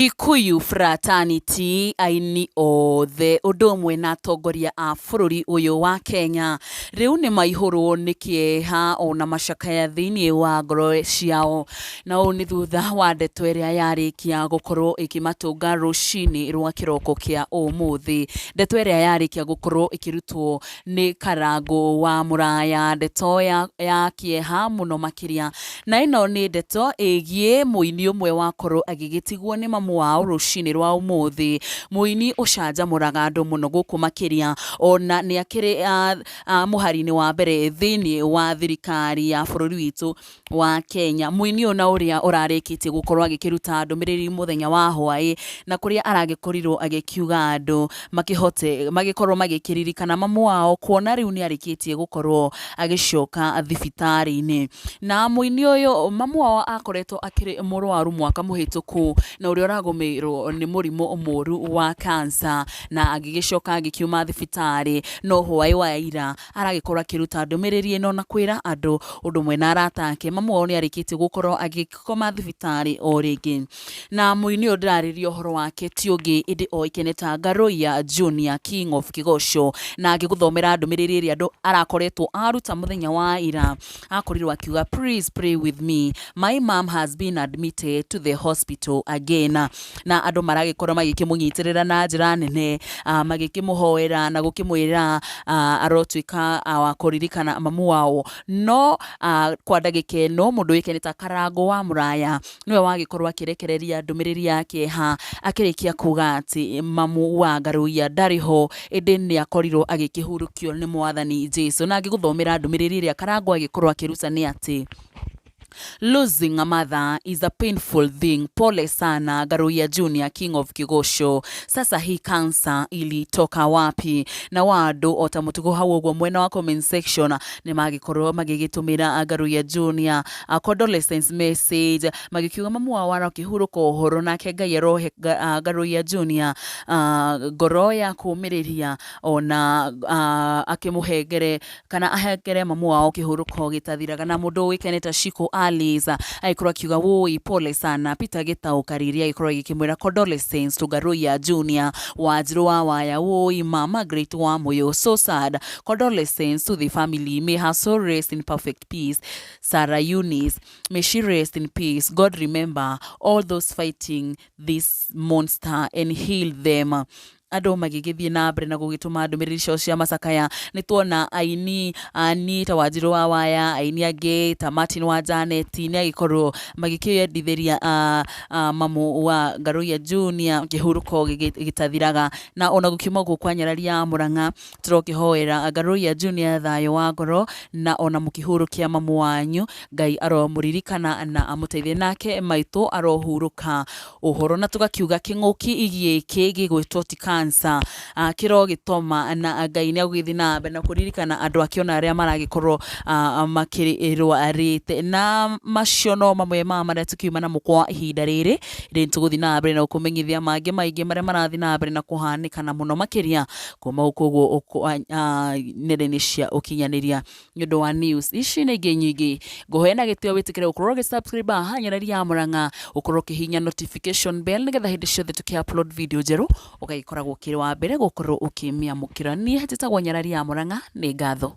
GIKUU fraternity Aini othe ũndũmwe na atongoria a bũrũri ũyũ wa Kenya rĩu nĩ maihũrwo nĩ kieha ona macakaya thĩinĩ wa ngoro ciao, na ũũ nĩ thutha wa ndeto ĩrĩa yarĩkia gũkorwo ĩkĩmatũnga rũcinĩ rwa kĩroko kĩa ũmũthĩ. Ndeto ĩrĩa yarĩkia gũkorwo ĩkĩrutwo nĩ Karangũ wa Mũraya, ndeto ya kieha mũno makĩria, na ĩno nĩ ndeto ĩgiĩ mũini ũmwe wakorwo agĩgĩtigwo nĩ mamu wao rũcinĩ rwa ũmũthĩ. Mũini ũcanjamũraga andũ mũno gũkũ makĩria, ona nĩ akĩrĩ mũhari-inĩ wa mbere thĩinĩ wa thirikari ya bũrũri witũ wa Kenya. Mũini ũyũ na ũrĩa ũrarĩkĩtie gũkorwo agĩkĩruta ndũmĩrĩri mũthenya wa hwaĩ, na kũrĩa aragĩkorirwo agĩkiuga andũ magĩkorwo magĩkĩririkana mamu wao, kuona rĩu nĩ arĩkĩtie gũkorwo agĩcoka thibitarĩ-inĩ. Na mũini ũyũ mamu wao akoretwo akĩrĩ mũrwaru mwaka mũhĩtũku, na ũrĩa ũragũmĩirwo nĩ mũrimũ mũru wa cancer, na agĩgĩcoka agĩkiuma thibitarĩ, no hwaĩ wa ira aragĩkorwo akĩruta ndũmĩrĩri ĩno na kwĩra andũ ũndũ ũmwe na arata ake mamu wao nĩ arĩkĩtie gũkorwo agĩkoma thibitarĩ o rĩngĩ. Na mũini ũyũ ndĩrarĩria ũhoro wake ti ũngĩ ĩndĩ oĩkaine ta NGARUIYA Junior King of Kigosho, na agĩgũthomera ndũmĩrĩri ĩrĩa andũ arakoretwo aruta mũthenya wa ira. Akorirwo akiuga, please pray with me, my mom has been admitted to the hospital again. Na andũ maragĩkorwo magĩkĩmũnyitĩrĩra na njĩra nene, magĩkĩmũhoera na gũkĩmwĩra arotuĩka wa kũririkana mamu wao. No kwa ndagĩka ĩno mũndũ ũĩkaine ta Karangũ wa Mũraya nĩwe wagĩkorwo akĩrekereria ndũmĩrĩri ya kieha, akĩrĩkia kuga atĩ mamu wa NGARUIYA ndarĩ ho, ĩndĩ nĩ akorirwo agĩkĩhurũkio nĩ Mwathani Jesũ. Na ngĩgũthomera ndũmĩrĩri ĩrĩa Karangũ agĩkorwo akĩruta nĩ atĩ, losing a mother is a painful thing. Pole sana NGARUIYA Junior King of Kigosho. Sasa hii cancer ilitoka wapi? Na wadu ota mutugo hau ũguo mwena wa comment section nĩ magĩkorwo magĩgĩtũmĩra NGARUIYA Junior condolence message, magĩkiuga mamu wao arakĩhurũka ũhoro, nake Ngai arohe NGARUIYA Junior ngoro ya kũũmĩrĩria, ona akĩmũhengere kana ahengere mamu wao kĩhurũko gĩtathiraga. Na mũndũ ũĩkaine ta Shiko Aliza agĩkorwo akiuga, woi pole sana. Peter Gĩtaũ Karĩri agĩkorwo agĩkĩmwĩra condolences to NGARUIYA Junior. Wanjirũ wa Waya, woi mama great wa Moyo, so sad, condolences to the family, may her soul rest in perfect peace. Sarah Eunice, may she rest in peace. God remember all those fighting this monster and heal them. Andũ magĩgĩthiĩ na mbere na gũgĩtũma ndũmĩrĩri cio cia macakaya. Nĩ tuona Aini ta Wanjirũ wa Waya, Aini angĩ ta Martin wa Janet nĩ agĩkorwo magĩkĩendithĩria mamu wa NGARUIYA Junior kĩhurũko gĩtathiraga. Na ona gũkiuma gũkũ kwa Nyarari ya Mũrang'a tũrokĩhoera NGARUIYA Junior thayũ wa ngoro, na ona mũkĩhurũkia mamu wanyu, Ngai aromũririkana na amũteithie, nake maitũ arohurũka ũhoro. Na tũgakiuga kĩng'ũki gĩkĩ gĩgwĩtwo ti cancer kĩrogĩtoma, na Ngai nĩ agũgĩthiĩ na mbere na kũririkana andũ ake ona arĩa maragĩkorwo makĩrwarĩte. Na macio no mamwe ma marĩa tũkiuma namo kwa ihinda rĩrĩ, rĩrĩ tũgũthiĩ na mbere na gũkũmenyithia mangĩ maingĩ marĩa marathiĩ na mbere na kũhanĩkana mũno makĩria kuma gũkũ ũguo nenda-inĩ cia ũkinyanĩria. Nĩ ũndũ wa news ici na ingĩ nyingĩ, ngũhoya gĩtĩo wĩtĩkĩre gũkorwo ũgĩ-subscribe haha Nyarari ya Mũrang'a, ũkorwo ũkĩhihinya notification bell nĩgetha hĩndĩ ciothe tũkĩ-upload video njerũ ũgagĩkoragwo ũkĩrĩ wa mbere gũkorwo ũkĩmĩamũkĩra. Niĩ njĩtagwo Nyarari ya Mũrang'a, nĩ ngatho.